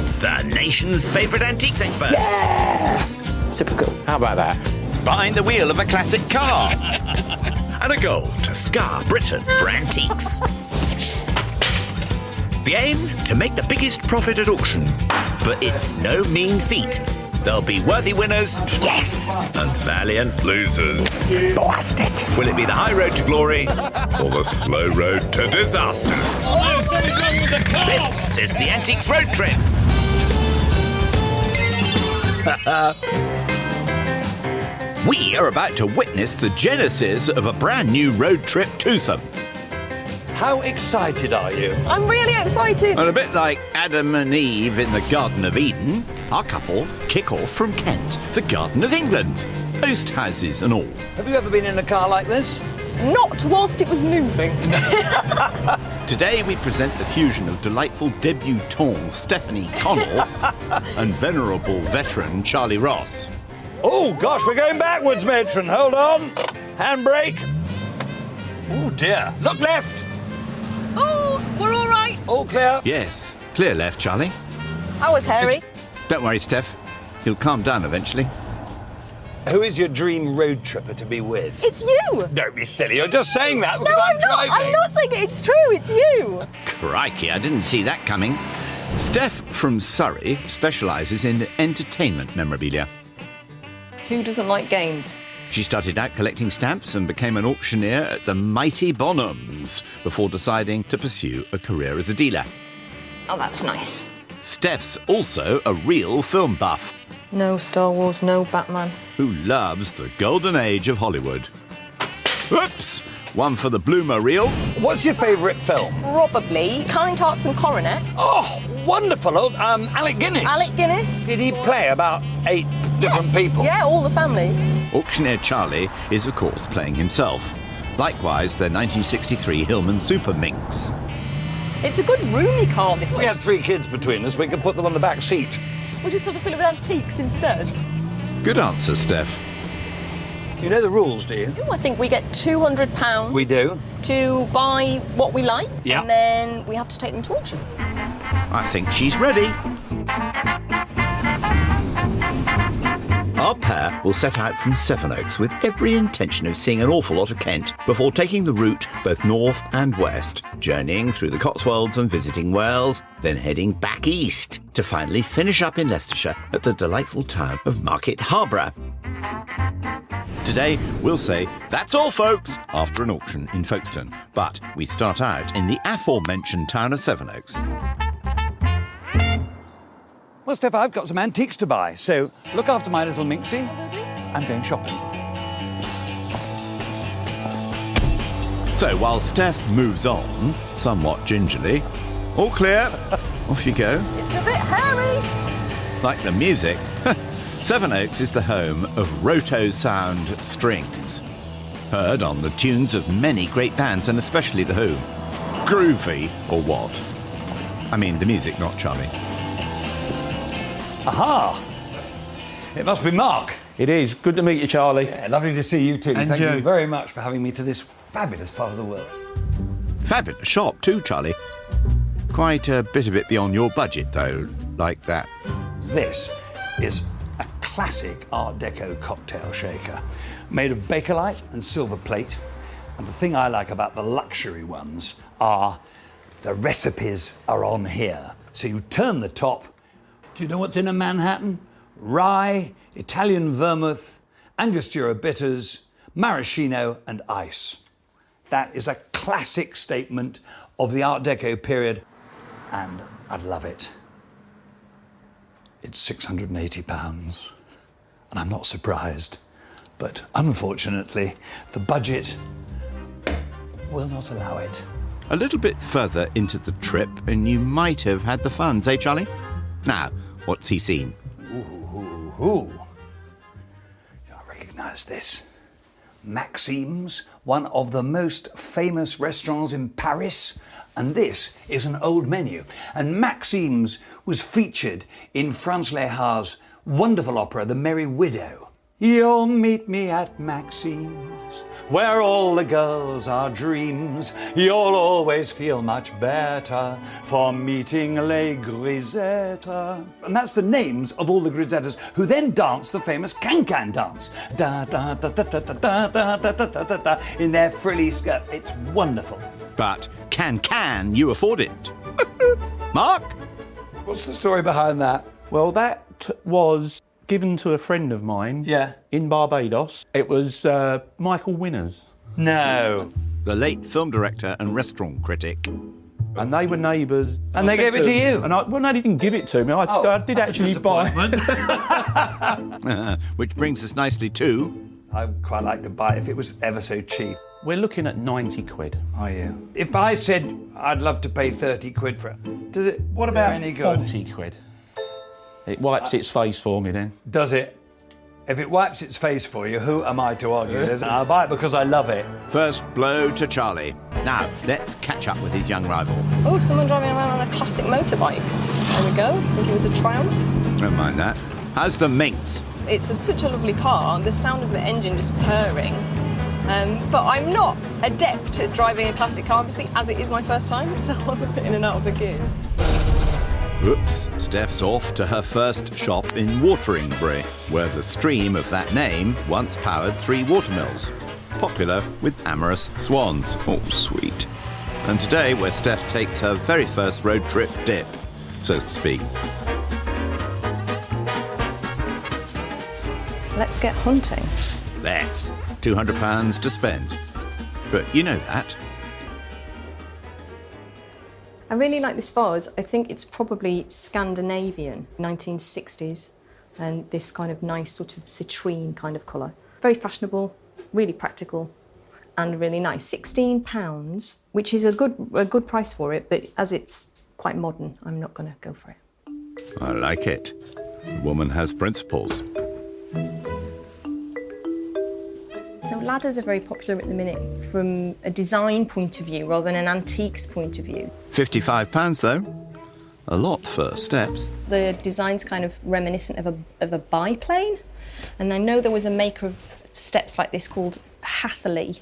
It's the nation's favourite antiques experts. Yeah! Super cool. How about that? Behind the wheel of a classic car. And a goal to scar Britain for antiques. The aim? To make the biggest profit at auction. But it's no mean feat. There'll be worthy winners. Yes! And valiant losers. Blast it! Will it be the high road to glory or the slow road to disaster? This is the Antiques Road Trip. We are about to witness the genesis of a brand new road trip twosome. How excited are you? I'm really excited. And a bit like Adam and Eve in the Garden of Eden, our couple kick off from Kent, the Garden of England. Oast houses and all. Have you ever been in a car like this? Not whilst it was moving. Today we present the fusion of delightful debutante Stephanie Connell and venerable veteran Charlie Ross. Oh, gosh, we're going backwards, matron. Hold on. Handbrake. Oh, dear. Look left. Oh, we're all right. All clear. Yes, clear left, Charlie. How was Harry? Don't worry, Steph. He'll calm down eventually. Who is your dream road tripper to be with? It's you. Don't be silly. You're just saying that because No, I'm I'm not. driving. I'm not saying it. It's true. It's you. Crikey, I didn't see that coming. Steph from Surrey specialises in entertainment memorabilia. Who doesn't like games? She started out collecting stamps and became an auctioneer at the mighty Bonhams before deciding to pursue a career as a dealer. Oh, that's nice. Steph's also a real film buff No Star Wars, no Batman. who loves the golden age of Hollywood. Whoops! One for the bloomer reel. What's your favourite film? Probably Kind Hearts and Coronet. Oh, wonderful. Old Alec Guinness. Alec Guinness. Did he play about 8 different people? Yeah, all the family. Auctioneer Charlie is, of course, playing himself. Likewise, their 1963 Hillman Super Minx. It's a good roomy car, this We one. had 3 kids between us. We could put them on the back seat. We'll just sort of fill it with antiques instead. Good answer, Steph. You know the rules, do you? Ooh, I think we get £200. We do. To buy what we like. Yeah. And then we have to take them to auction. I think she's ready. Our pair will set out from Sevenoaks with every intention of seeing an awful lot of Kent before taking the route both north and west, journeying through the Cotswolds and visiting Wales, then heading back east to finally finish up in Leicestershire at the delightful town of Market Harborough. Today, we'll say, that's all, folks, after an auction in Folkestone. But we start out in the aforementioned town of Sevenoaks. Well, Steph, I've got some antiques to buy, so look after my little Minxie. I'm going shopping. So while Steph moves on, somewhat gingerly, all clear, off you go. It's a bit hairy. Like the music, Sevenoaks is the home of Roto Sound Strings. Heard on the tunes of many great bands, and especially The Who. Groovy, or what? I mean, the music, not Charlie. Aha! It must be Mark. It is. Good to meet you, Charlie. Yeah, lovely to see you too. And Thank you. you very much for having me to this fabulous part of the world. Fabulous shop too, Charlie. Quite a bit of it beyond your budget, though, like that. This is a classic Art Deco cocktail shaker, made of Bakelite and silver plate. And the thing I like about the luxury ones are the recipes are on here. So you turn the top. Do you know what's in a Manhattan? Rye, Italian vermouth, Angostura bitters, maraschino and ice. That is a classic statement of the Art Deco period, and I love it. It's £680, and I'm not surprised, but unfortunately, the budget will not allow it. A little bit further into the trip, and you might have had the funds, eh, Charlie? Now, what's he seen? Ooh. I recognise this. Maxime's, one of the most famous restaurants in Paris, and this is an old menu. And Maxime's was featured in Franz Lehar's wonderful opera, The Merry Widow. You'll meet me at Maxine's, where all the girls are dreams. You'll always feel much better for meeting Les Grisettes. And that's the names of all the Grisettas who then dance the famous can-can dance. Da da da da da da da da da da da in their frilly skirts. It's wonderful. But can you afford it? Mark? What's the story behind that? Well, that was given to a friend of mine Yeah. in Barbados. It was Michael Winners. No. The late film director and restaurant critic. And they were neighbours. And they gave it to you? And well, no, they didn't give it to me. I did actually buy it. Which brings us nicely to... I'd quite like to buy it if it was ever so cheap. We're looking at 90 quid. Are you? If I said I'd love to pay 30 quid for it, does it? What about any good? 40 quid? It wipes its face for me then. Does it? If it wipes its face for you, who am I to argue? I'll buy it because I love it. First blow to Charlie. Now, let's catch up with his young rival. Oh, someone driving around on a classic motorbike. There we go. I think it was a Triumph. Don't mind that. How's the Minx? It's such a lovely car. The sound of the engine just purring. But I'm not adept at driving a classic car, obviously, as it is my first time, so I'm a bit in and out of the gears. Oops, Steph's off to her first shop in Wateringbury, where the stream of that name once powered 3 watermills, popular with amorous swans. Oh, sweet. And today, where Steph takes her very first road trip dip, so to speak. Let's get hunting. Let's. £200 to spend. But you know that. I really like this vase. I think it's probably Scandinavian, 1960s, and this kind of nice sort of citrine kind of colour. Very fashionable, really practical, and really nice. £16, which is a good price for it, but as it's quite modern, I'm not going to go for it. I like it. The woman has principles. So ladders are very popular at the minute from a design point of view rather than an antiques point of view. £55 though. A lot for steps. The design's kind of reminiscent of a biplane, and I know there was a maker of steps like this called Hatherley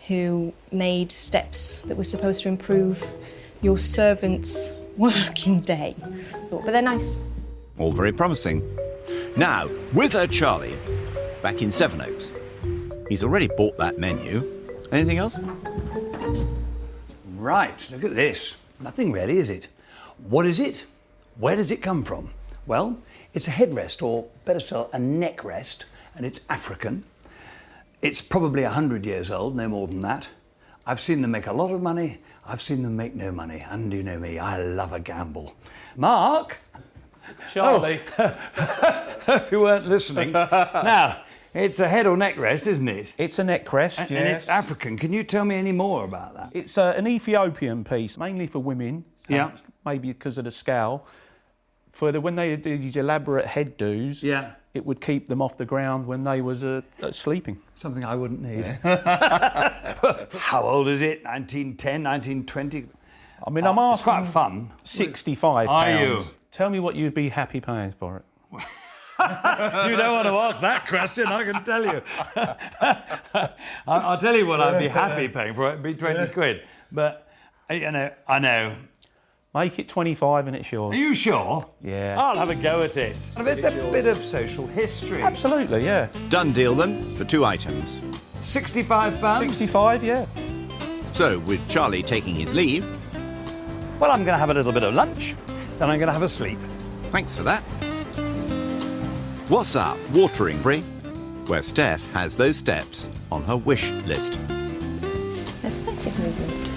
who made steps that were supposed to improve your servant's working day. But they're nice. All very promising. Now, with her Charlie, back in Sevenoaks. He's already bought that menu. Anything else? Right, look at this. Nothing really, is it? What is it? Where does it come from? Well, it's a headrest, or better still, a neck rest, and it's African. It's probably 100 years old, no more than that. I've seen them make a lot of money. I've seen them make no money. And you know me, I love a gamble. Mark? Charlie. If you weren't listening. Now, it's a head or neck rest, isn't it? It's a neck rest, And yes. it's African. Can you tell me any more about that? It's an Ethiopian piece, mainly for women. Yeah. Maybe because of the scowl. When they did these elaborate head do's, Yeah. it would keep them off the ground when they was sleeping. Something I wouldn't need. How old is it? 1910, 1920? I mean, I'm It's asking quite fun. £65. Are you? Tell me what you'd be happy paying for it. You don't want to ask that question, I can tell you. I'll tell you what I'd be happy paying for it. It'd be 20 quid. But, you know, I know. Make it 25 and it's yours. Are you sure? Yeah. I'll have a go at it. It's a bit of social history. Absolutely, yeah. Done deal then for 2 items. £65? 65, yeah. So, with Charlie taking his leave, Well, I'm going to have a little bit of lunch, then I'm going to have a sleep. thanks for that. What's up, Wateringbury, where Steph has those steps on her wish list. Aesthetic movement.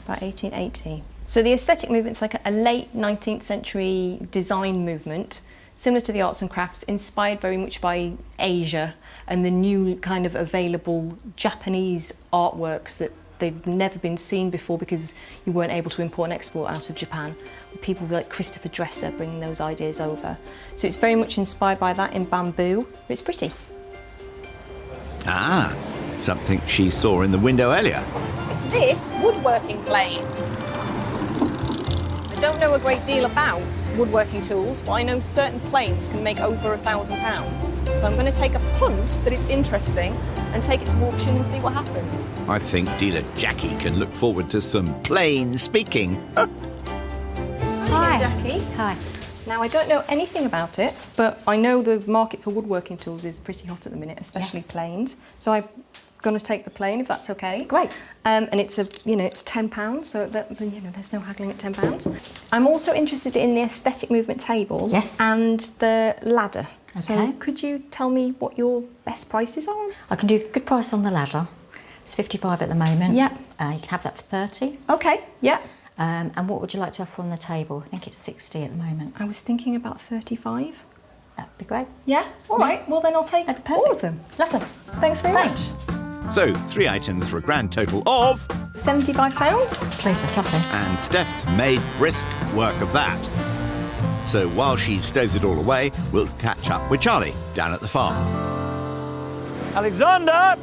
About 1880. So the aesthetic movement's like a late 19th century design movement, similar to the arts and crafts, inspired very much by Asia and the new kind of available Japanese artworks that they've never been seen before because you weren't able to import and export out of Japan. People like Christopher Dresser bringing those ideas over. So it's very much inspired by that in bamboo, but it's pretty. Ah, something she saw in the window earlier. It's this woodworking plane. I don't know a great deal about woodworking tools, but I know certain planes can make over £1,000. So I'm going to take a punt that it's interesting and take it to auction and see what happens. I think dealer Jackie can look forward to some plain speaking. Hi, Jackie. Hi. Now, I don't know anything about it, but I know the market for woodworking tools is pretty hot at the minute, especially Yes. planes. So I'm going to take the plane, if that's okay. Great. And it's it's £10, so that, there's no haggling at £10. I'm also interested in the aesthetic movement table. Yes. And the ladder. So Okay. could you tell me what your best prices are? I can do a good price on the ladder. It's 55 at the moment. Yeah. You can have that for 30. Okay, yeah. And what would you like to offer on the table? I think it's 60 at the moment. I was thinking about 35. That'd be great. Yeah? All right. Well, then I'll take That'd be all of perfect. them. Lovely. Thanks very Great. much. So, 3 items for a grand total of... £75. Please, that's lovely. And Steph's made brisk work of that. So while she stows it all away, we'll catch up with Charlie down at the farm. Alexander!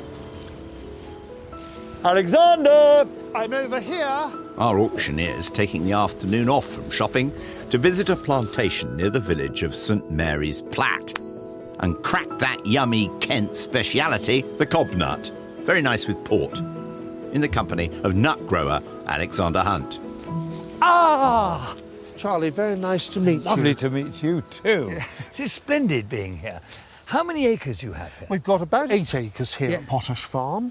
Alexander! I'm over here. Our auctioneer's taking the afternoon off from shopping to visit a plantation near the village of St Mary's Platt and crack that yummy Kent speciality, the cob nut. Very nice with port. In the company of nut grower Alexander Hunt. Ah! Charlie, very nice to meet Lovely you. to meet you too. It's splendid being here. How many acres do you have here? We've got about 8 acres here Yeah. at Potash Farm,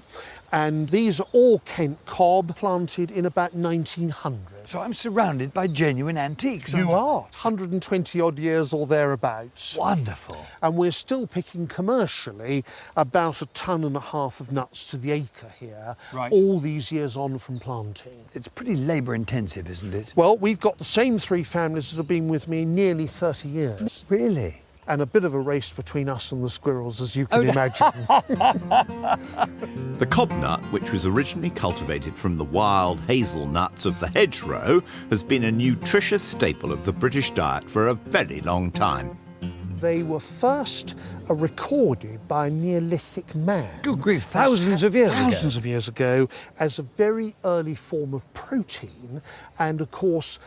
and these are all Kent cob planted in about 1900. So I'm surrounded by genuine antiques. You aren't I? are 120 odd years or thereabouts. Wonderful. And we're still picking commercially about 1.5 tons of nuts to the acre here, Right. all these years on from planting. It's pretty labour intensive, isn't it? Well, we've got the same 3 families that have been with me nearly 30 years. Really? And a bit of a race between us and the squirrels, as you can no. imagine. The cob nut, which was originally cultivated from the wild hazelnuts of the hedgerow, has been a nutritious staple of the British diet for a very long time. They were first recorded by a Neolithic man. Good grief, thousands of years ago. Thousands of years ago, as a very early form of protein. And of course,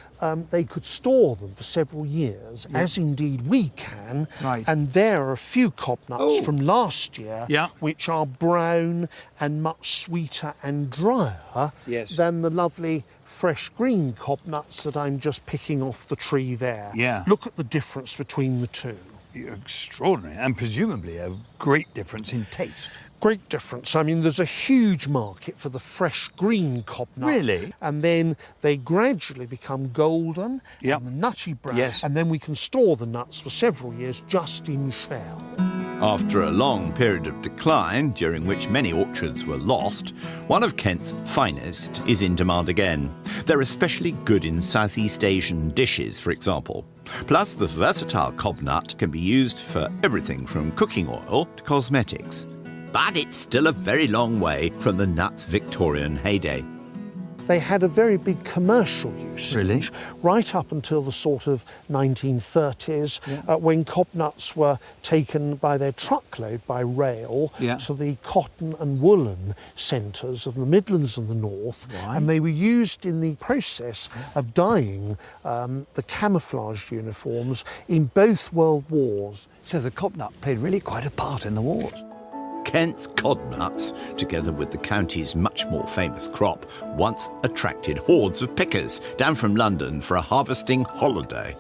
they could store them for several years, as indeed we can. Right. And there are a few cob nuts from last year, Yeah. which are brown and much sweeter and drier Yes. than the lovely fresh green cob nuts that I'm just picking off the tree there. Yeah. Look at the difference between the two. Extraordinary, and presumably a great difference in taste. Great difference. I mean, there's a huge market for the fresh green cob nut. Really? And then they gradually become golden Yep. and the nutty brown. Yes. And then we can store the nuts for several years just in shell. After a long period of decline, during which many orchards were lost, one of Kent's finest is in demand again. They're especially good in Southeast Asian dishes, for example. Plus, the versatile cob nut can be used for everything from cooking oil to cosmetics. But it's still a very long way from the nut's Victorian heyday. They had a very big commercial usage Really? right up until the sort of 1930s, when cob nuts were taken by their truckload by rail Yeah. to the cotton and woolen centres of the Midlands and the North, Right. and they were used in the process of dyeing the camouflage uniforms in both World Wars. So the cob nut played really quite a part in the wars. Kent's cod nuts, together with the county's much more famous crop, once attracted hordes of pickers down from London for a harvesting holiday.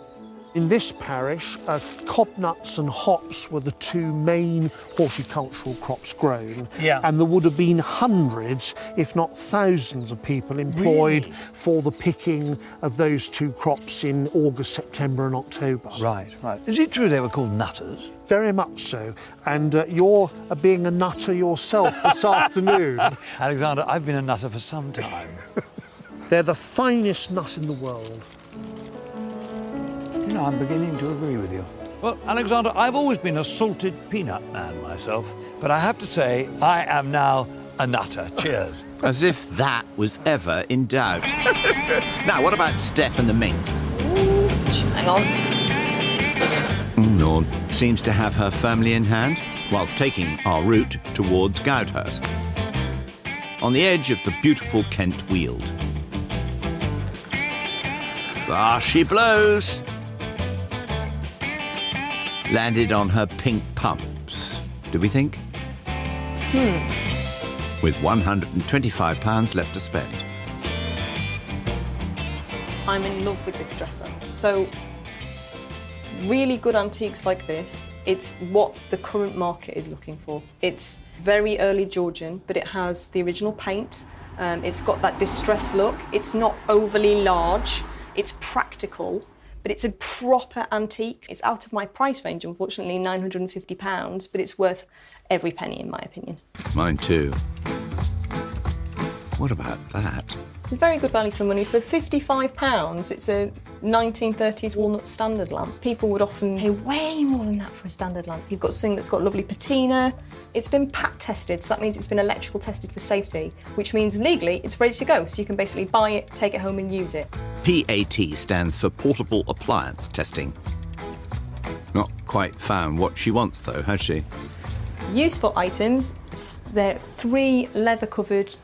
In this parish, cob nuts and hops were the 2 main horticultural crops grown. Yeah. And there would have been hundreds, if not thousands, of people employed Really? for the picking of those 2 crops in August, September and October. Right, right. Is it true they were called nutters? Very much so. And you're being a nutter yourself this afternoon. Alexander, I've been a nutter for some time. They're the finest nut in the world. You know, I'm beginning to agree with you. Well, Alexander, I've always been a salted peanut man myself, but I have to say, I am now a nutter. Cheers. As if that was ever in doubt. Now, what about Steph and the minx? Hang on. Lord seems to have her firmly in hand, whilst taking our route towards Goudhurst, on the edge of the beautiful Kent Weald. There she blows. landed on her pink pumps, do we think? With £125 left to spend. I'm in love with this dresser. So, really good antiques like this, it's what the current market is looking for. It's very early Georgian, but it has the original paint. It's got that distressed look. It's not overly large. It's practical, but it's a proper antique. It's out of my price range, unfortunately, £950, but it's worth every penny, in my opinion. Mine too. What about that? It's very good value for money. For £55, it's a 1930s walnut standard lamp. People would often pay way more than that for a standard lamp. You've got something that's got lovely patina. It's been PAT tested, so that means it's been electrical tested for safety, which means legally it's ready to go. So you can basically buy it, take it home and use it. PAT stands for Portable Appliance Testing. Not quite found what she wants though, has she? Useful items, they're 3 leather-covered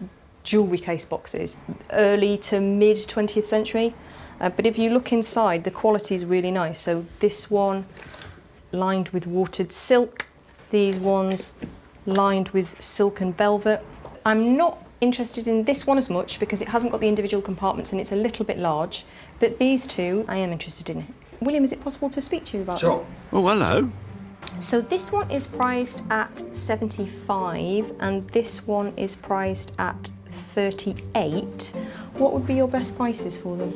jewellery case boxes, early to mid 20th century. But if you look inside, the quality is really nice. So this one lined with watered silk, these ones lined with silk and velvet. I'm not interested in this one as much because it hasn't got the individual compartments and it's a little bit large, but these two I am interested in. William, is it possible to speak to you about them? Oh, hello. So this one is priced at 75 and this one is priced at 38. What would be your best prices for them?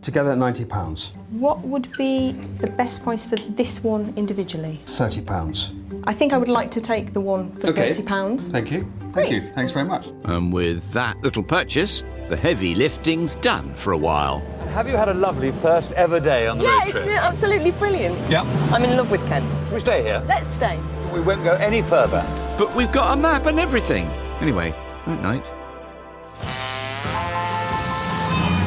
Together at £90. What would be the best price for this one individually? £30. I think I would like to take the one for £30. Thank you. Thank Great. you. Thanks very much. And with that little purchase, the heavy lifting's done for a while. Have you had a lovely first ever day on the Yeah, road it's trip? been absolutely brilliant. Yeah. I'm in love with Kent. Should we stay here? Let's stay. We won't go any further. But we've got a map and everything. Anyway, night night.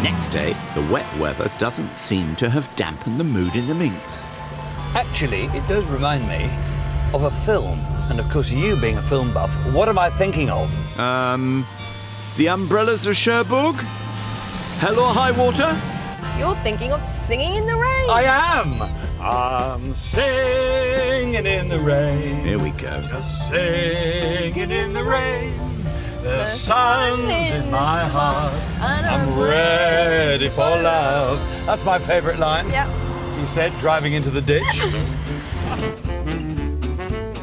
Next day, the wet weather doesn't seem to have dampened the mood in the minx. Actually, it does remind me of a film. And of course, you being a film buff, what am I thinking of? The Umbrellas of Cherbourg? Hell or High Water? You're thinking of Singing in the Rain. I am! I'm singing in the rain. Here we go. Just singing in the rain. The sun's in my heart. I'm ready for love. That's my favourite line. Yep. He said, driving into the ditch.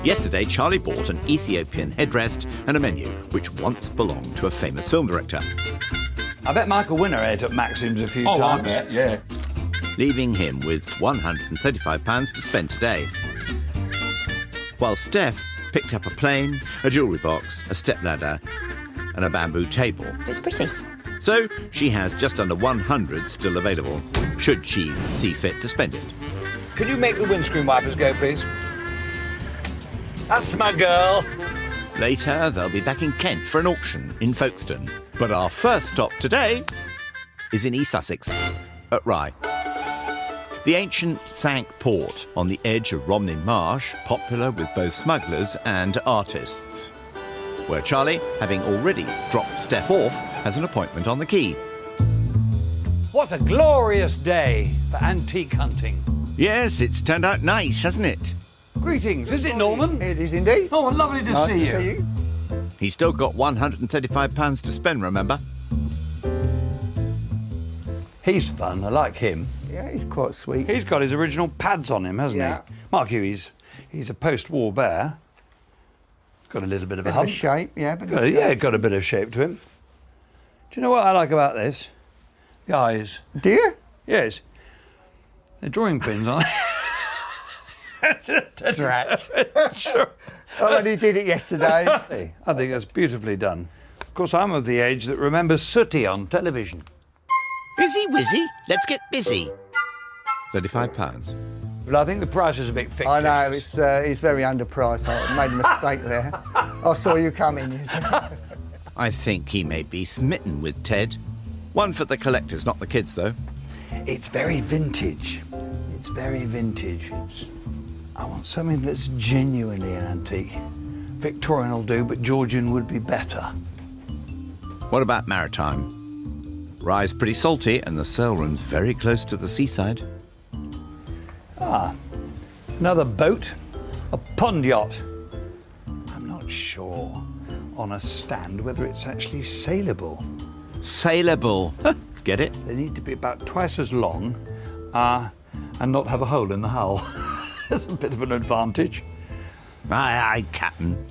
Yesterday, Charlie bought an Ethiopian headrest and a menu, which once belonged to a famous film director, I bet Michael Winner ate at Maxim's a few times. yeah. leaving him with £135 to spend today. While Steph picked up a plane, a jewellery box, a stepladder and a bamboo table. It's pretty. So she has just under 100 still available, should she see fit to spend it. Could you make the windscreen wipers go, please? That's my girl. Later, they'll be back in Kent for an auction in Folkestone. But our first stop today is in East Sussex, at Rye. The ancient Sank port on the edge of Romney Marsh, popular with both smugglers and artists. Where Charlie, having already dropped Steph off, has an appointment on the quay. What a glorious day for antique hunting. Yes, it's turned out nice, hasn't it? Greetings, is it Norman? It is indeed. Oh, lovely to Nice see to you. see you. He's still got £135 to spend, remember? He's fun, I like him. Yeah, he's quite sweet. He's got his original pads on him, hasn't Yeah. he? Mark you, he's a post-war bear. Got a little bit of a Bit of hump. a shape, yeah. But Got a bit of shape to him. Do you know what I like about this? The eyes. Do you? Yes. They're drawing pins, aren't they? Drat. Sure. I only did it yesterday. I think that's beautifully done. Of course, I'm of the age that remembers Sooty on television. Busy, Wizzy, let's get busy. £35. But I think the price is a bit fictitious. I know, it's very underpriced. I made a mistake there. I saw you coming. I think he may be smitten with Ted. One for the collectors, not the kids, though. It's very vintage. It's very vintage. I want something that's genuinely an antique. Victorian will do, but Georgian would be better. What about maritime? Rye's pretty salty and the sale room's very close to the seaside. Another boat, a pond yacht. I'm not sure on a stand whether it's actually sailable. Sailable. Get it? They need to be about twice as long and not have a hole in the hull. That's a bit of an advantage. Aye, aye, Captain.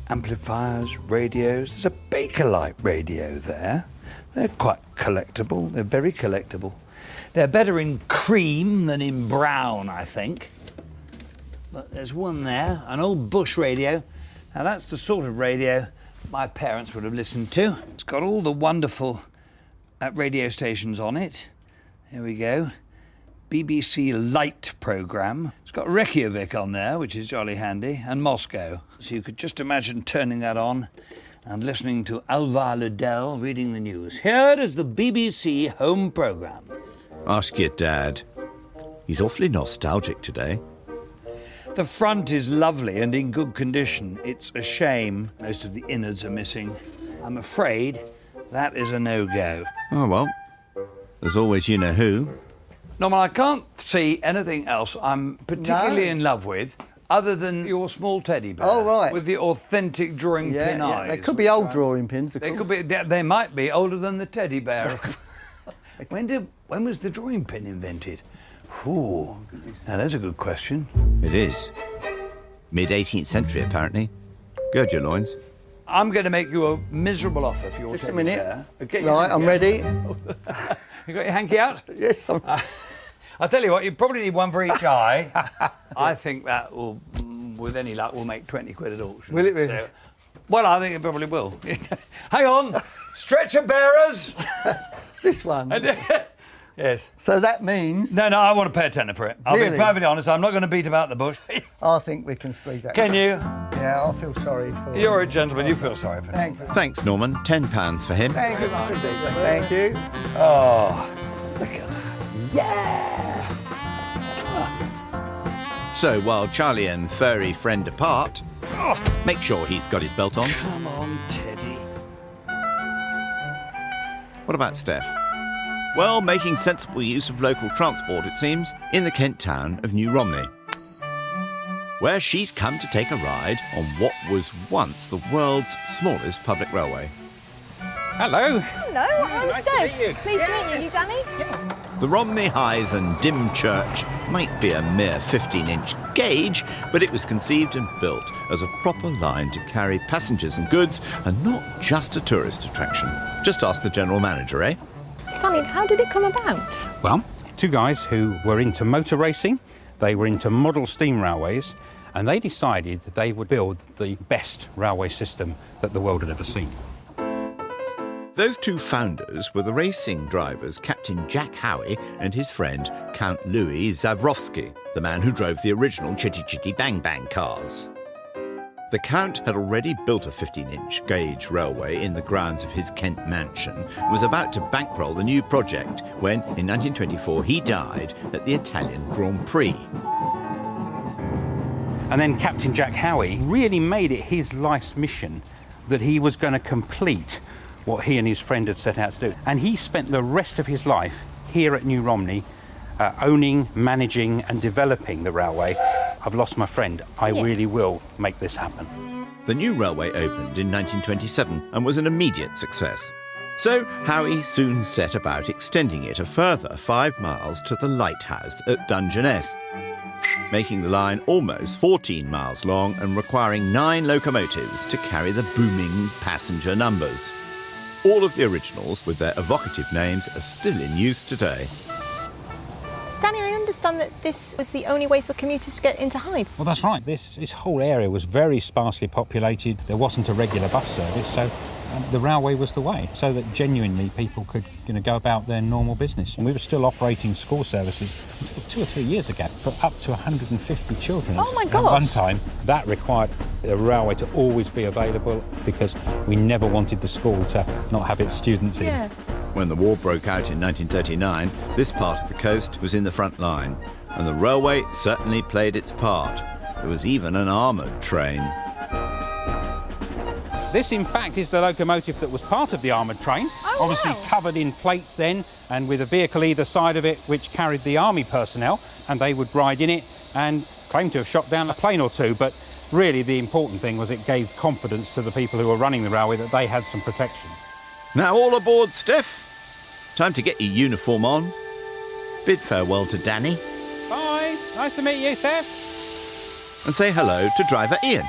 Amplifiers, radios. There's a Bakelite radio there. They're quite collectible. They're very collectible. They're better in cream than in brown, I think. But there's one there, an old Bush radio. Now that's the sort of radio my parents would have listened to. It's got all the wonderful radio stations on it. There we go. BBC Light programme. It's got Reykjavik on there, which is jolly handy, and Moscow. So you could just imagine turning that on and listening to Alvar Liddell reading the news. Here is the BBC home programme. Ask your dad. He's awfully nostalgic today. The front is lovely and in good condition. It's a shame most of the innards are missing. I'm afraid that is a no-go. Oh, well. There's always you-know-who. Norman, I can't see anything else I'm particularly in love with other than your small teddy bear. Oh, right. With the authentic drawing pin eyes. They could be old drawing pins, of They course. could be. They might be older than the teddy bear. When was the drawing pin invented? Ooh, now there's a good question. It is. Mid-18th century, apparently. Gird your loins. I'm going to make you a miserable offer for your Just a teddy minute. bear. Get your Right, hanky I'm out. ready. You got your hanky out? Yes, I'm... I'll tell you what, you probably need one for each eye. I think that will, with any luck, will make 20 quid at auction. Will it really? So, well, I think it probably will. Hang on, stretcher bearers. This one. Yes. So that means... No, I want to pay a tenner for it. I'll be Really? perfectly honest, I'm not going to beat about the bush. I think we can squeeze that. Can you? Yeah, I feel sorry for... You're a gentleman, you feel sorry for me. Thank you. Thanks, Norman. £10 for him. Thank you much indeed. Thank you. Oh, look at that. Yeah! So while Charlie and furry friend depart, make sure he's got his belt on. Come on, Teddy. What about Steph? Well, making sensible use of local transport, it seems, in the Kent town of New Romney, where she's come to take a ride on what was once the world's smallest public railway. Hello. Hello, I'm Steph. Pleased to meet you. You Danny? The Romney Hythe and Dim Church might be a mere 15-inch gauge, but it was conceived and built as a proper line to carry passengers and goods, and not just a tourist attraction. Just ask the general manager, eh? Danny, how did it come about? Well, two guys who were into motor racing, they were into model steam railways, and they decided that they would build the best railway system that the world had ever seen. Those two founders were the racing drivers Captain Jack Howie and his friend Count Louis Zavrowski, the man who drove the original Chitty Chitty Bang Bang cars. The Count had already built a 15-inch gauge railway in the grounds of his Kent mansion and was about to bankroll the new project when, in 1924, he died at the Italian Grand Prix. And then Captain Jack Howie really made it his life's mission that he was going to complete what he and his friend had set out to do. And he spent the rest of his life here at New Romney, owning, managing and developing the railway. I've lost my friend. I really will make this happen. The new railway opened in 1927 and was an immediate success. So Howie soon set about extending it a further 5 miles to the lighthouse at Dungeness, making the line almost 14 miles long and requiring 9 locomotives to carry the booming passenger numbers. All of the originals, with their evocative names, are still in use today. Danny, I understand that this was the only way for commuters to get into Hythe. Well, that's right. This whole area was very sparsely populated. There wasn't a regular bus service, so the railway was the way, so that genuinely people could go about their normal business. And we were still operating school services until 2 or 3 years ago for up to 150 children. Oh, my At gosh. one time, that required the railway to always be available because we never wanted the school to not have its students in. Yeah. When the war broke out in 1939, this part of the coast was in the front line, and the railway certainly played its part. There was even an armoured train. This, in fact, is the locomotive that was part of the armoured train, obviously covered in plate then, and with a vehicle either side of it which carried the army personnel, and they would ride in it and claim to have shot down a plane or two. But really, the important thing was it gave confidence to the people who were running the railway that they had some protection. Now all aboard, Steph. Time to get your uniform on. Bid farewell to Danny. Bye. Nice to meet you, Steph. And say hello to driver Ian.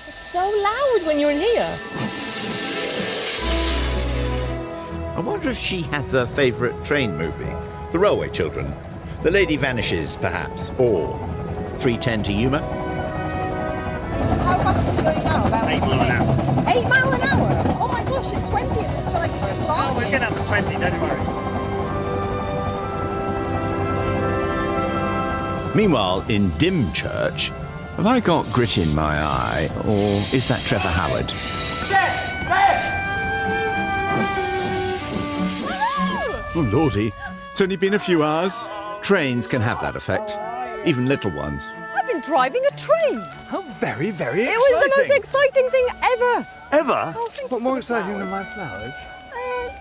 It's so loud when you're in here. I wonder if she has a favourite train movie. The Railway Children. The Lady Vanishes, perhaps. Or 310 to Yuma. How fast are we going now? About 8 miles an hour. 8 miles an hour? Oh my gosh, at 20 it must feel like it's flying. Oh, we're getting up to 20, don't worry. Meanwhile, in Dimchurch, have I got grit in my eye, or is that Trevor Howard? Oh, Lordy, it's only been a few hours. Trains can have that effect, even little ones. I've been driving a train. How very, very exciting. It was the most exciting thing ever. Ever? Oh, thank What, you more for the exciting than flowers. my flowers?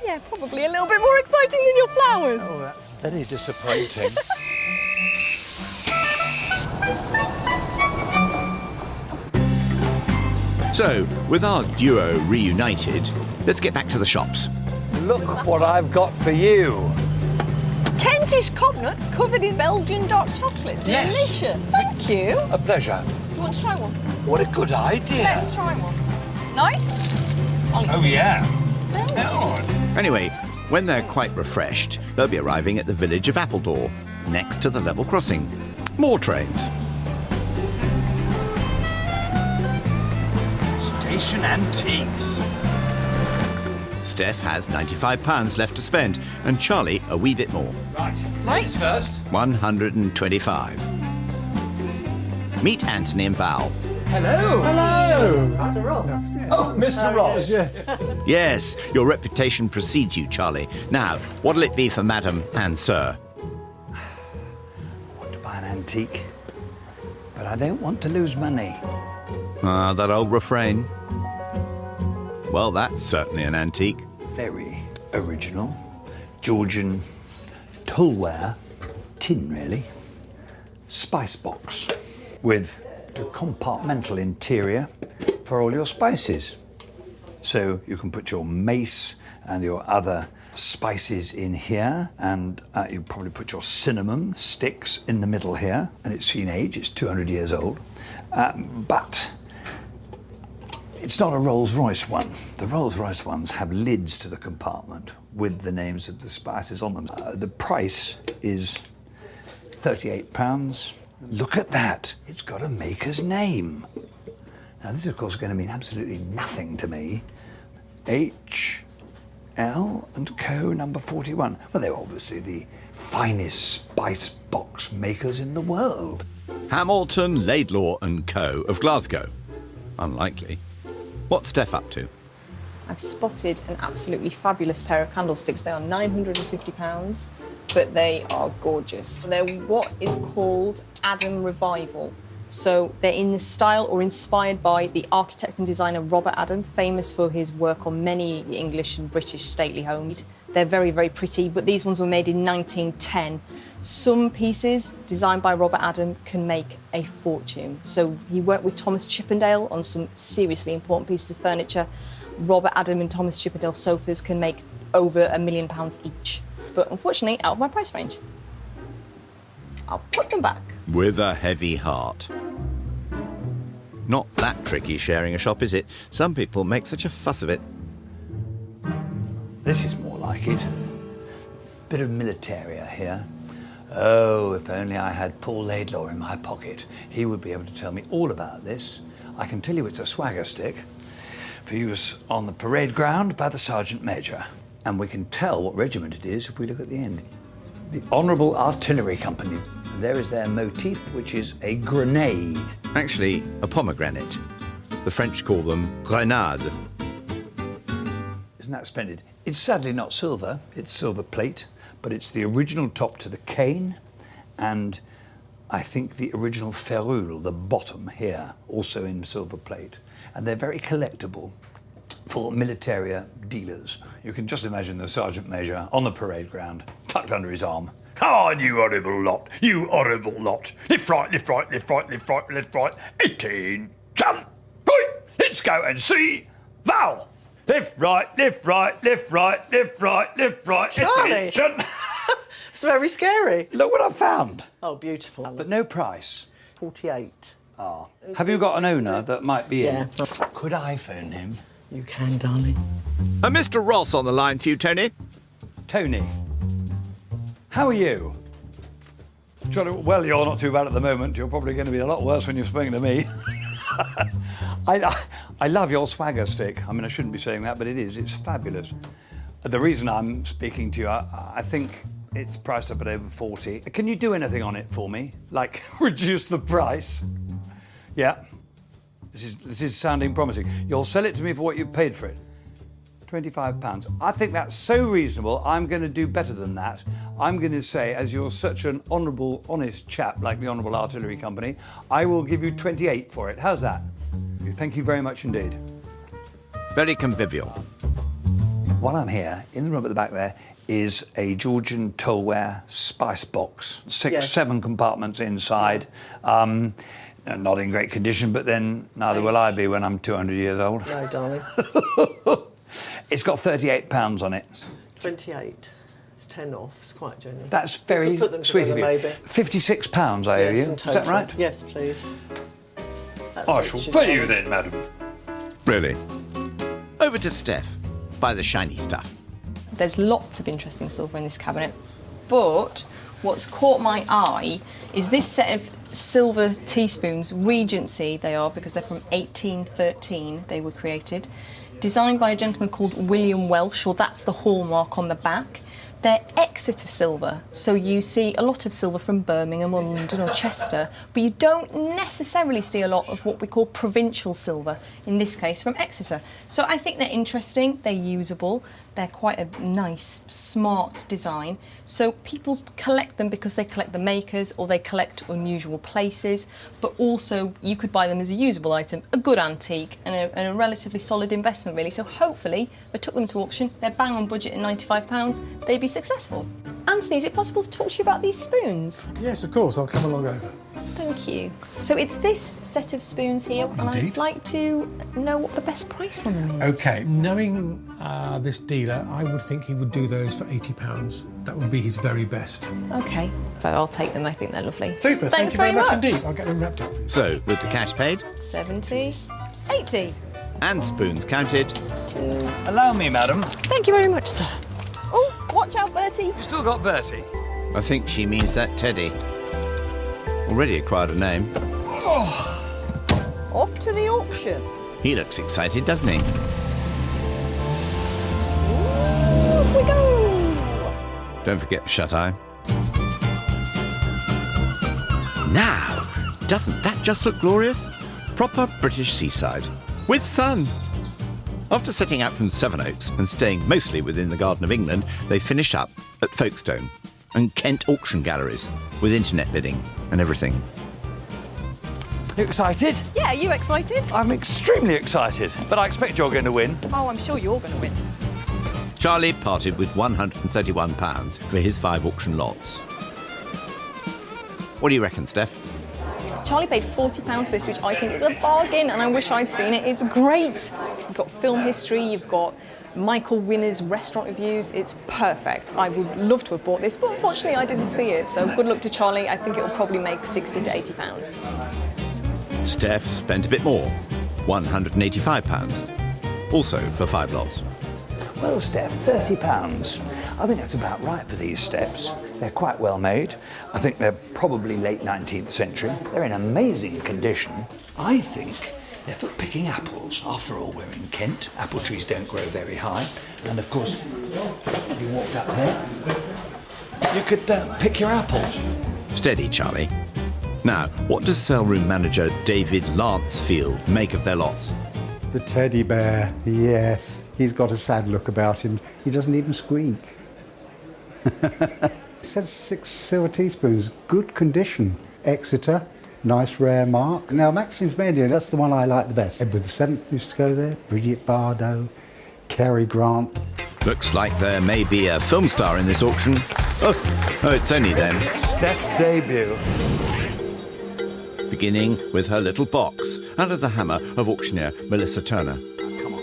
Yeah, probably a little bit more exciting than your flowers. Oh, that's very disappointing. So, with our duo reunited, let's get back to the shops. Look what I've got for you. Kentish cob nuts covered in Belgian dark chocolate. Yes. Delicious. Thank you. A pleasure. You want to try one? What a good idea. Let's try one. Nice? Oh, yeah. Very nice. Anyway, when they're quite refreshed, they'll be arriving at the village of Appledore, next to the level crossing. More trains. Station Antiques. Steph has £95 left to spend, and Charlie a wee bit more. Right. Ladies first. 125. Meet Anthony and Val. Hello. Hello! Mr. Ross. Oh, Mr. Ross. Yes. Yes, your reputation precedes you, Charlie. Now, what'll it be for Madam and Sir? I want to buy an antique, but I don't want to lose money. Ah, that old refrain. Well, that's certainly an antique. Very original. Georgian toolware, tin really, spice box with a compartmental interior for all your spices. So you can put your mace and your other spices in here, and you probably put your cinnamon sticks in the middle here, and it's seen age, it's 200 years old. But it's not a Rolls-Royce one. The Rolls-Royce ones have lids to the compartment with the names of the spices on them. The price is £38. Look at that. It's got a maker's name. Now this, of course, is going to mean absolutely nothing to me. H.L. & Co. number 41. Well, they're obviously the finest spice box makers in the world. Hamilton, Laidlaw and Co. of Glasgow. Unlikely. What's Steph up to? I've spotted an absolutely fabulous pair of candlesticks. They are £950, but they are gorgeous. They're what is called Adam Revival. So they're in the style or inspired by the architect and designer Robert Adam, famous for his work on many English and British stately homes. They're very, very pretty, but these ones were made in 1910. Some pieces designed by Robert Adam can make a fortune. So he worked with Thomas Chippendale on some seriously important pieces of furniture. Robert Adam and Thomas Chippendale sofas can make over £1 million each. But unfortunately, out of my price range. I'll put them back. With a heavy heart. Not that tricky sharing a shop, is it? Some people make such a fuss of it. This is more like it. Bit of militaria here. Oh, if only I had Paul Laidlaw in my pocket. He would be able to tell me all about this. I can tell you it's a swagger stick for use on the parade ground by the Sergeant Major. And we can tell what regiment it is if we look at the end. The Honourable Artillery Company. There is their motif, which is a grenade. Actually, a pomegranate. The French call them grenades. Isn't that splendid? It's sadly not silver, it's silver plate, but it's the original top to the cane, and I think the original ferrule, the bottom here, also in silver plate. And they're very collectible. for militaria dealers. You can just imagine the Sergeant Major on the parade ground, tucked under his arm. Come on, you horrible lot, you horrible lot. Lift right, lift right, lift right, lift right, lift right. 18, jump. Right, let's go and see Val. Lift right, lift right, lift right, lift right, lift right. Charlie! Attention. It's very scary. Look what I found. Oh, beautiful. But no price. 48. Ah. Have you got an owner that might be in? Yeah. Could I phone him? You can, darling. Mr. Ross on the line for you, Tony. Tony, how are you? Charlie, well, you're not too bad at the moment. You're probably going to be a lot worse when you're speaking to me. I love your swagger stick. I mean, I shouldn't be saying that, but it is. It's fabulous. The reason I'm speaking to you, I think it's priced up at over 40. Can you do anything on it for me? Like, reduce the price? Yeah. This is sounding promising. You'll sell it to me for what you paid for it. £25. I think that's so reasonable, I'm going to do better than that. I'm going to say, as you're such an honourable, honest chap like the Honourable Artillery Company, I will give you 28 for it. How's that? Thank you very much indeed. Very convivial. While I'm here, in the room at the back there is a Georgian toolware spice box. 7 compartments inside. Not in great condition, but then neither will I be when I'm 200 years old. No, darling. It's got £38 on it. 28. It's 10 off. It's quite generous. That's very put them sweet of together, you. maybe. £56 I owe you. in Is that total. right? Yes, please. That's I it, shall she's pay you on. then, madam. Really? Over to Steph. Buy the shiny stuff. There's lots of interesting silver in this cabinet, but what's caught my eye is this set of silver teaspoons. Regency they are, because they're from 1813 they were created. Designed by a gentleman called William Welsh, or that's the hallmark on the back. They're Exeter silver, so you see a lot of silver from Birmingham or London or Chester, but you don't necessarily see a lot of what we call provincial silver, in this case from Exeter. So I think they're interesting, they're usable, they're quite a nice, smart design. So people collect them because they collect the makers or they collect unusual places, but also you could buy them as a usable item, a good antique and a relatively solid investment really. So hopefully, I took them to auction, they're bang on budget at £95, they'd be successful. Anthony, is it possible to talk to you about these spoons? Yes, of course, I'll come along over. Thank you. So it's this set of spoons here, and I'd like to know what the best price on them is. OK, knowing this dealer, I would think he would do those for £80. That would be his very best. OK, so I'll take them, I think they're lovely. Super, Thanks thank you very much indeed. much. I'll get them wrapped up for you. So, with the cash paid 70, 80. and spoons counted, Allow me, madam. Thank you very much, sir. Oh, watch out, Bertie. You still got Bertie? I think she means that Teddy. Already acquired a name. Off to the auction. He looks excited, doesn't he? Off we go. Don't forget the shut-eye. Now, doesn't that just look glorious? Proper British seaside. With sun. After setting out from Sevenoaks and staying mostly within the Garden of England, they finished up at Folkestone and Kent auction galleries with internet bidding and everything. You excited? Yeah, are you excited? I'm extremely excited, but I expect you're going to win. Oh, I'm sure you're going to win. Charlie parted with £131 for his 5 auction lots. What do you reckon, Steph? Charlie paid £40 for this, which I think is a bargain, and I wish I'd seen it. It's great. You've got film history, you've got Michael Winner's restaurant reviews. It's perfect. I would love to have bought this, but unfortunately I didn't see it. So good luck to Charlie. I think it'll probably make £60 to £80. Steph spent a bit more, £185, also for 5 lots. Well, Steph, £30. I think that's about right for these steps. They're quite well made. I think they're probably late 19th century. They're in amazing condition. I think they're for picking apples. After all, we're in Kent. Apple trees don't grow very high. And of course, if you walked up here, you could pick your apples. Steady, Charlie. Now, what does sale room manager David Lancefield make of their lots? The teddy bear, yes. He's got a sad look about him. He doesn't even squeak. It says 6 silver teaspoons, good condition. Exeter, Nice rare mark. Now, Maxine's Menu, that's the one I like the best. Edward VII used to go there, Bridget Bardot, Cary Grant. Looks like there may be a film star in this auction. Oh, it's only them. Steph's debut. Beginning with her little box, under the hammer of auctioneer Melissa Turner. Come on.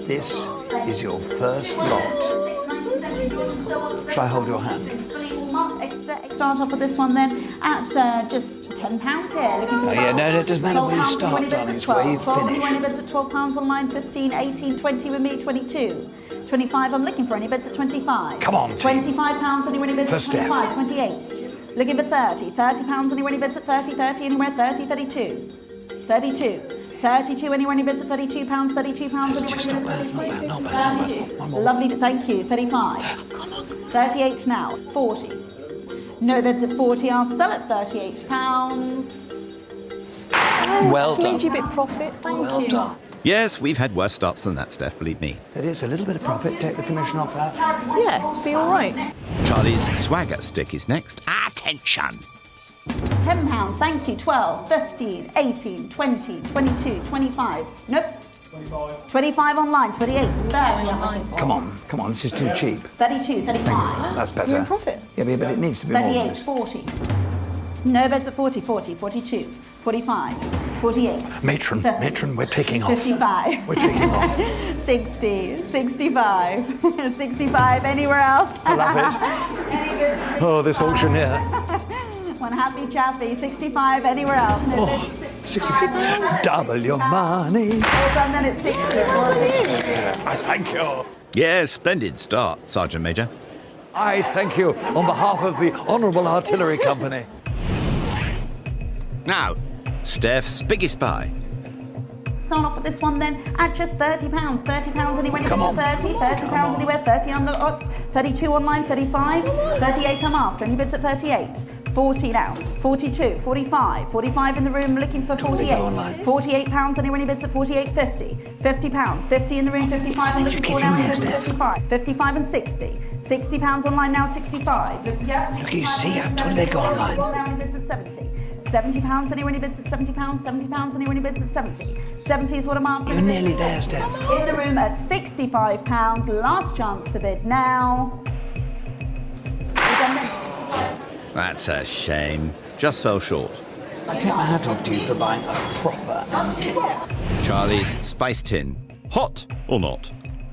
This is your first lot. Shall I hold your hand? Start off with this one then at just £10 here. Looking for No, it doesn't matter where you start, darling. It's where you finish. Any bids at £12 online, 15, 18, 20 with me, 22. 25, I'm looking for any bids at 25. Come on, £25, anywhere any bids for at Steph. 25, 28. Looking for 30. £30, anywhere any bids at 30, 30, anywhere 30, 32. 32. 32, anywhere any bids at £32, £32, anywhere Just any not bids bad, at not bad. 32. One more. Lovely, thank you. 35. 38 now. 40. No bids at 40, I'll sell at £38. Well done. Smidgy bit profit, thank you. Well done. Yes, we've had worse starts than that, Steph, believe me. That is a little bit of profit. Take the commission off that. Yeah, be all right. Charlie's swagger stick is next. Attention! £10, thank you. 12, 15, 18, 20, 22, 25. Nope. 25 online, 28. 30 online. Come on, this is too cheap. 32, 35. That's better. You're in profit. Yeah, but it needs to be more than 38, this. 40. No bids at 40, 40, 42, 45, 48. Matron, we're taking off. 55. We're taking off. 60, 65, 65, anywhere else? I love it. Any bids at 65? Oh, this auctioneer. One happy chappy, 65, anywhere else? No bids at 65. Double your money. Well done then at 60. I thank you. Yes, splendid start, Sergeant Major. I thank you on behalf of the Honourable Artillery Company. Now, Steph's biggest buy. Start off with this one then at just £30. £30 anywhere, Come on. 30, £30 anywhere, 30 under, 32 online, 35, 38 I'm after, any bids at 38. 40 now, 42, 45, 45 in the room looking for 48, £48 anywhere, any bids at 48, 50, £50, 50 in the room, 55 I'm looking for now, 55, 55 and 60, £60 online now, 65. Yes, Look, you see, I told you they go online. Now any bids at 70. £70 anywhere, any bids at £70, £70 anywhere, any bids at 70. 70 is what I'm after. You're nearly there, Steph. In the room at £65, last chance to bid now. That's a shame. Just fell short. I take my hat off to you for buying a proper antique. Charlie's spice tin. Hot or not?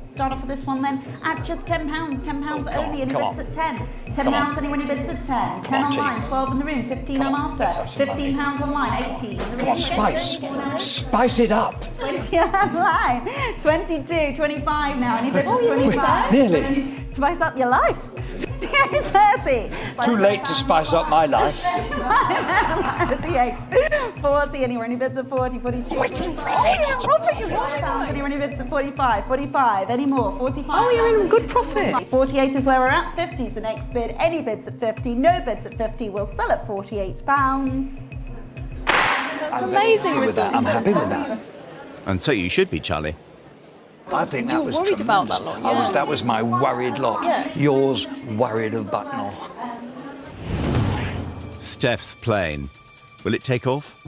Start off with this one then at just £10. £10 only, any come bids on. at 10. Come £10 on. anyone, any bids at 10. 10 on, online, T. 12 in the room, 15 I'm after. Let's have some money. £15 online, 18 in the room. Come on, spice. Spice it up. 20 online, 22, 25 now, any bids at 25. Nearly. Spice up your life. 30. Too late to spice up my life. 38, 40, anywhere, any bids at 40, 42. Oh, it's in profit. It's profit. £45, anywhere, any bids at 45, 45, any more, 45. Oh, you're in good profit. 48 is where we're at, 50 is the next bid, any bids at 50, no bids at 50, we'll sell at £48. That's amazing with that. I'm happy with that. And so you should be, Charlie. I think that You were was worried about tremendous. that lot, yeah. That was my worried lot. Yeah. Yours worried of Bucknell. Steph's plane. Will it take off?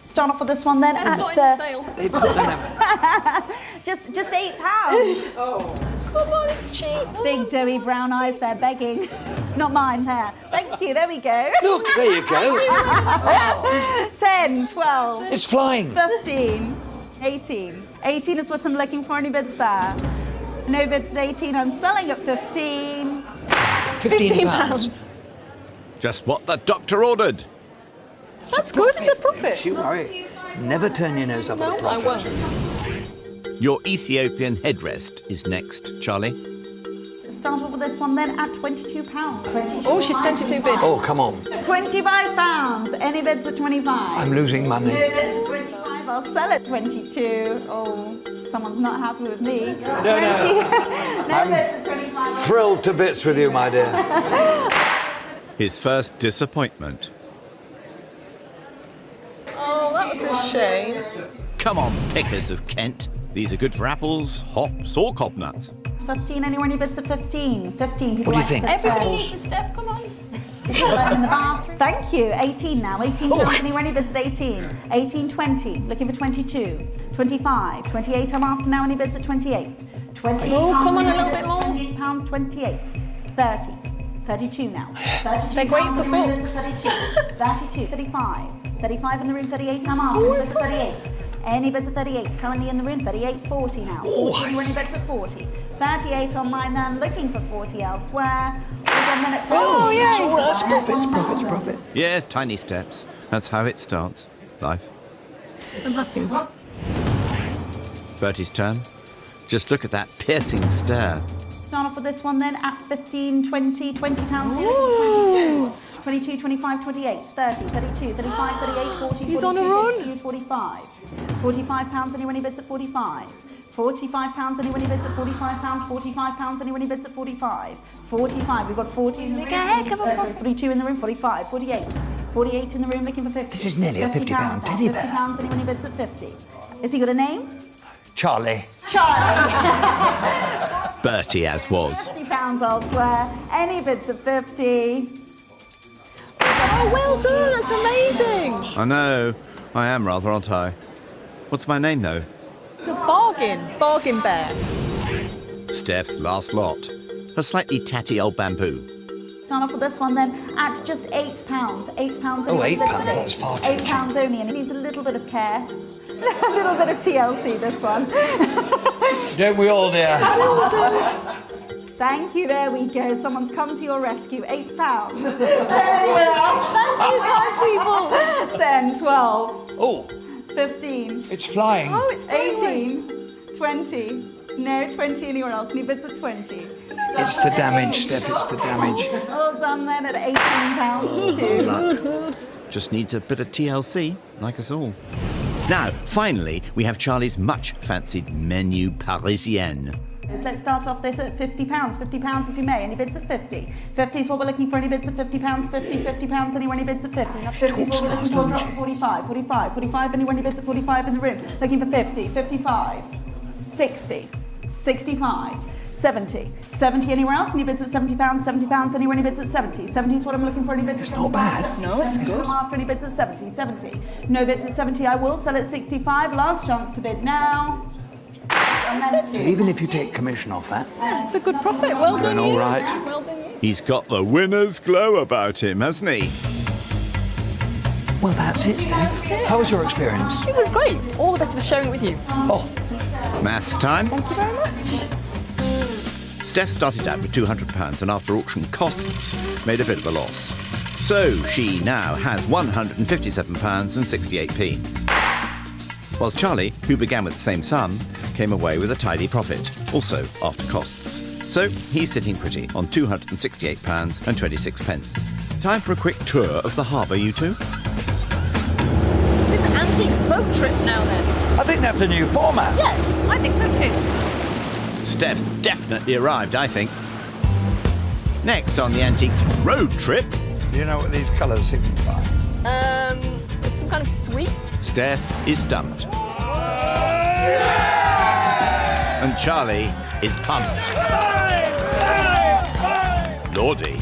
Start off with this one then It's at not in the sale. They put them in. just £8. Oh, come on, it's cheap. Big doughy brown eyes, they're begging. Not mine, there. Thank you, there we go. Look, there you go. 10, 12, It's flying. 15, 18. 18 is what I'm looking for, any bids there? No bids at 18, I'm selling at 15. £15. Just what the doctor ordered. That's good, it's a profit. Don't you worry. Never turn your nose up No, at a I profit. won't. Your Ethiopian headrest is next, Charlie. Start off with this one then at £22. 22. Oh, she's 22 bid. Oh, come on. £25. Any bids at 25? I'm losing money. No bids at 25. I'll sell at 22. Oh, someone's not happy with me. No. 20. No I'm bids at 25. Thrilled to bits with you, my dear. His first disappointment. Oh, that's a shame. Come on, pickers of Kent. These are good for apples, hops, or cob nuts. 15. Anyone who bids at 15? 15 people. What do you think? Everybody needs a step, come on. Is it right in the bar? Thank you. 18 now. 18 pounds. Anywhere any bids at 18? 18, 20. Looking for 22. 25. 28. I'm after now. Any bids at 28? 28 Oh, pounds. come on, a Any little bids bit at more. 28 pounds. 28. 30. 32 now. 32 They're great pounds. for Any bids books. at 32. 32. 35. 35 in the room. 38. I'm after. Any bids at 38? Any bids at 38? Currently in the room. 38. 40 now. 40. Any bids at 40? 38 on mine then. Looking for 40 elsewhere. Oh, yeah. It's all right. It's profits, profits, profit. Yes, tiny steps. That's how it starts. Life. I'm happy. Bertie's turn. Just look at that piercing stare. Start off with this one then at 15, 20, 20 pounds here. Ooh. 22, 25, 28, 30, 32, 35, 38, 40, He's 42, on a run. 50, 45. 45 pounds, anyone who bids at 45. 45 pounds, anyone who bids at 45 pounds. 45 pounds, anyone who bids at 45. 45, we've got 40 in the room. Sorry, 42 in the room, 45, 48. 48 in the room, looking for 50. This is nearly a 50 pound now, teddy 50 bear. pounds, anyone who bids at 50. Has he got a name? Charlie. Bertie as was. 50 pounds elsewhere. Any bids at 50. Oh, well done. That's amazing. I know. I am rather, aren't I? What's my name, though? It's a bargain. Bargain bear. Steph's last lot. A slightly tatty old bamboo. Start off with this one then at just £8. £8 Oh, only. £8, that's far too cheap. £8 only, and it needs a little bit of care. A little bit of TLC, this one. Don't we all, dear? Thank you, there we go. Someone's come to your rescue. £8. 10 anywhere else. Thank you, kind people. 10, 12, Oh, 15, it's flying. Oh, it's 18, 20. No, 20 anywhere else. Any bids at 20. It's the damage, Steph, it's the damage. All done then at £18 too. Just needs a bit of TLC, like us all. Now, finally, we have Charlie's much-fancied menu parisienne. Let's start off this at £50. £50 if you may. Any bids at 50? 50 is what we're looking for. Any bids at £50? 50, £50 anywhere. Any bids at 50? Not 50 is what we're looking for. Drop to 45. 45. 45 anywhere. Any bids at 45 in the room? Looking for 50. 55. 60. 65. 70. 70 anywhere else? Any bids at £70? £70 anywhere? Any bids at 70? 70 is what I'm looking for. Any bids at 70? not bad. No, it's good. I'm after any bids at 70. 70. No bids at 70. I will sell at 65. Last chance to bid now. Even if you take commission off that. It's a good profit. Well done, Doing all you. right. Well done, you. He's got the winner's glow about him, hasn't he? Well, that's it, Steph. How was your experience? It was great. All the better for sharing it with you. Oh, Maths time. Thank you very much. Steph started out with £200 and after auction costs made a bit of a loss. So she now has £157.68p. Whilst Charlie, who began with the same sum, came away with a tidy profit, also after costs. So he's sitting pretty on £268.26. Time for a quick tour of the harbour, you two. Is this Antiques boat trip now then? I think that's a new format. Yeah, I think so too. Steph's definitely arrived, I think. Next on the Antiques road trip, Do you know what these colours signify? Some kind of sweets. Steph is stumped. And Charlie is pumped. Lordy.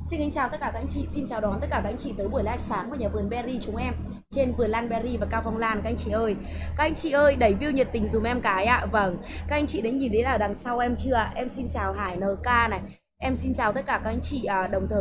Xin kính chào tất cả các anh chị, xin chào đón tất cả các anh chị tới buổi live sáng của nhà vườn Berry chúng em trên vườn lan Berry và cao phong lan các anh chị ơi. Các anh chị ơi, đẩy view nhiệt tình dùm em cái ạ. Vâng, các anh chị đã nhìn thấy là đằng sau em chưa? Em xin chào Hải NK này. Em xin chào tất cả các anh chị đồng thời